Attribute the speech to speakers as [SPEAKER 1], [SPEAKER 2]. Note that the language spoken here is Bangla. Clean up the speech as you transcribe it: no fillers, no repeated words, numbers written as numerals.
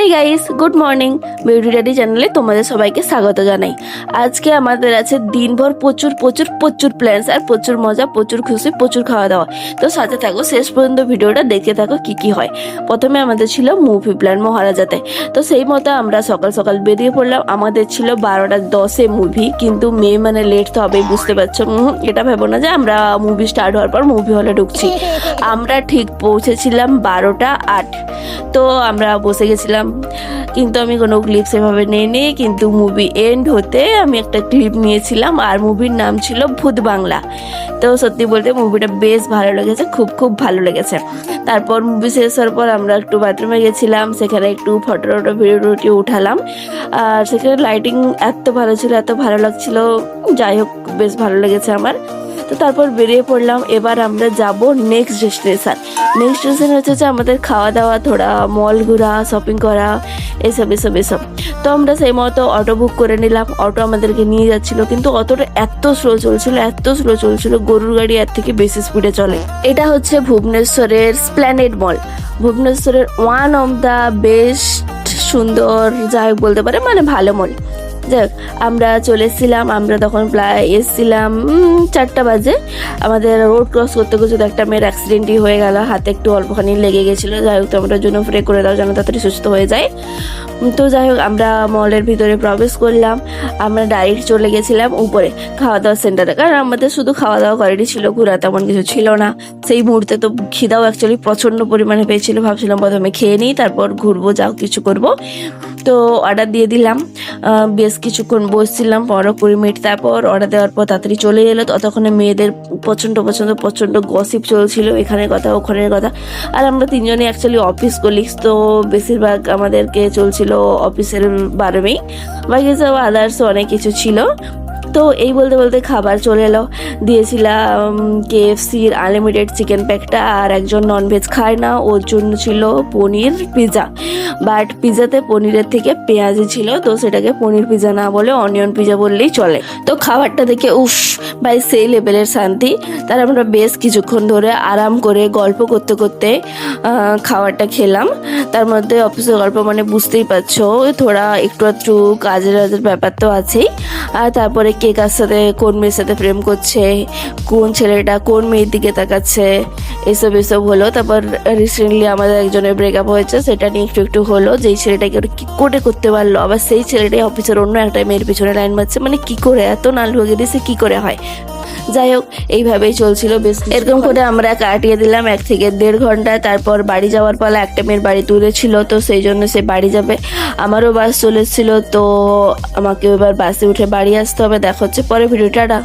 [SPEAKER 1] Hey guys, good morning. Beauty daddy চ্যানেলে তোমাদের সবাইকে স্বাগত জানাই। আজকে আমাদের আছে দিনভর প্রচুর প্রচুর প্রচুর প্ল্যান্স আর প্রচুর মজা, প্রচুর খুশি, প্রচুর খাওয়া দাওয়া। তো সাথে থাকো, শেষ পর্যন্ত ভিডিওটা দেখতে থাকো কি কি হয়। প্রথমে আমাদের ছিল মুভি প্ল্যান মহারাজাতে। তো সেই মতো আমরা সকাল সকাল বেরিয়ে পড়লাম। আমাদের ছিল 12:10 মুভি, কিন্তু মেয়ে মানে লেট তো হবেই, বুঝতে পারছো। এটা ভেবো না যে আমরা মুভি স্টার্ট হওয়ার পর মুভি হলে ঢুকছি। আমরা ঠিক পৌঁছেছিলাম 12:08। তো আমরা বসে গেছিলাম, কিন্তু আমি কোনো ক্লিপ সেভাবে নিইনি। কিন্তু মুভি এন্ড হতে আমি একটা ক্লিপ নিয়েছিলাম, আর মুভির নাম ছিল ভূত বাংলা। তো সত্যি বলতে মুভিটা বেশ ভালো লেগেছে, খুব খুব ভালো লেগেছে। তারপর মুভি শেষ হওয়ার পর আমরা একটু বাথরুমে গেছিলাম, সেখানে একটু ফটো ভিডিও উঠালাম। আর সেখানে লাইটিং এত ভালো ছিল, এত ভালো লাগছিল। যাই হোক, বেশ ভালো লেগেছে আমার। তো তারপর বেরিয়ে পড়লাম। এবার আমরা যাব নেক্সট ডেস্টিনেশন। নেক্সট ডেস্টিনেশন হচ্ছে যে আমাদের খাওয়া দাওয়া, থোড়া মল ঘোরা, শপিং করা, এসব। তো আমরা সেই মতো অটো বুক করে নিলাম। অটো আমাদেরকে নিয়ে যাচ্ছিলো, কিন্তু অটোটা এত স্লো চলছিল, গরুর গাড়ি এর থেকে বেশি স্পিডে চলে। এটা হচ্ছে ভুবনেশ্বরের স্প্ল্যানেড মল, ভুবনেশ্বরের ওয়ান অফ দ্য বেস্ট সুন্দর, যাই হোক বলতে পারে, মানে ভালো মল। যাক, আমরা চলে এসেছিলাম। আমরা তখন প্রায় এসেছিলাম 4টা বাজে। আমাদের রোড ক্রস করতে করতে একটা মেয়ের অ্যাক্সিডেন্টই হয়ে গেল, হাতে একটু অল্পখানি লেগে গেছিলো। যাই হোক, তোমরা জন্য প্রে করে দাও যেন তাড়াতাড়ি সুস্থ হয়ে যায়। তো যাই হোক, আমরা মলের ভিতরে প্রবেশ করলাম। আমরা ডাইরেক্ট চলে গেছিলাম উপরে খাওয়া দাওয়ার সেন্টারে, কারণ আমাদের শুধু খাওয়া দাওয়া করেনি ছিল, ঘোরা তেমন কিছু ছিল না সেই মুহূর্তে। তো খিদাও অ্যাকচুয়ালি প্রচণ্ড পরিমাণে পেয়েছিল। ভাবছিলাম প্রথমে খেয়ে নিই, তারপর ঘুরবো, যাও কিছু করব। তো অর্ডার দিয়ে দিলাম। বেশ কিছুক্ষণ বসছিলাম, 15-20 মিনিট। তারপর অর্ডার দেওয়ার পর তাড়াতাড়ি চলে এলো। ততক্ষণে মেয়েদের প্রচণ্ড গসিপ চলছিল, এখানের কথা ওখানের কথা। আর আমরা তিনজনই অ্যাকচুয়ালি অফিস কলিগস, তো বেশিরভাগ আমাদেরকে চলছিল অফিসের বারেমেই, বাকি সব আদার্স অনেক কিছু ছিল। তো এই বলতে বলতে খাবার চলে এলো। দিয়েছিলাম KFCর আনলিমিটেড চিকেন প্যাকটা, আর একজন ননভেজ খায় না, ওর জন্য ছিল পনির পিৎজা। বাট পিৎজাতে পনিরের থেকে পেঁয়াজি ছিল, তো সেটাকে পনির পিৎজা না বলে অনিয়ন পিৎজা বললেই চলে। তো খাবারটা দেখে উফ ভাই, সেই লেভেলের শান্তি। তার আমরা বেশ কিছুক্ষণ ধরে আরাম করে গল্প করতে করতে খাবারটা খেলাম। তার মধ্যে অফিসের গল্প মানে বুঝতেই পারছো, থোড়া একটু কাজের ব্যাপার তো আছেই। আর তারপরে কে কার সাথে, কোন মেয়ের সাথে প্রেম করছে, কোন ছেলেটা কোন মেয়ের দিকে তাকাচ্ছে, এসব হলো। তারপর রিসেন্টলি আমাদের একজনের ব্রেকআপ হয়েছে, সেটা নিয়ে একটু হলো। যেই ছেলেটাকে ওরা কি করে করতে পারলো, আবার সেই ছেলেটাই অফিসের অন্য একটা মেয়ের পিছনে লাইন মারছে, মানে কি করে এত নাল হয়ে গেছে, কি করে হয়। যাই হোক, এইভাবেই চলছিল বেশ। এরকম করে আমরা কাটিয়ে দিলাম 1 থেকে 1.5 ঘন্টা। তারপর বাড়ি যাওয়ার পালা, একটা মেয়ের বাড়ি দূরে ছিল, তো সেই জন্য সে বাড়ি যাবে। আমারও বাস চলে এসেছিলো, তো আমাকে এবার বাসে উঠে বাড়ি আসতে হবে। দেখা হচ্ছে পরে ভিডিওটা।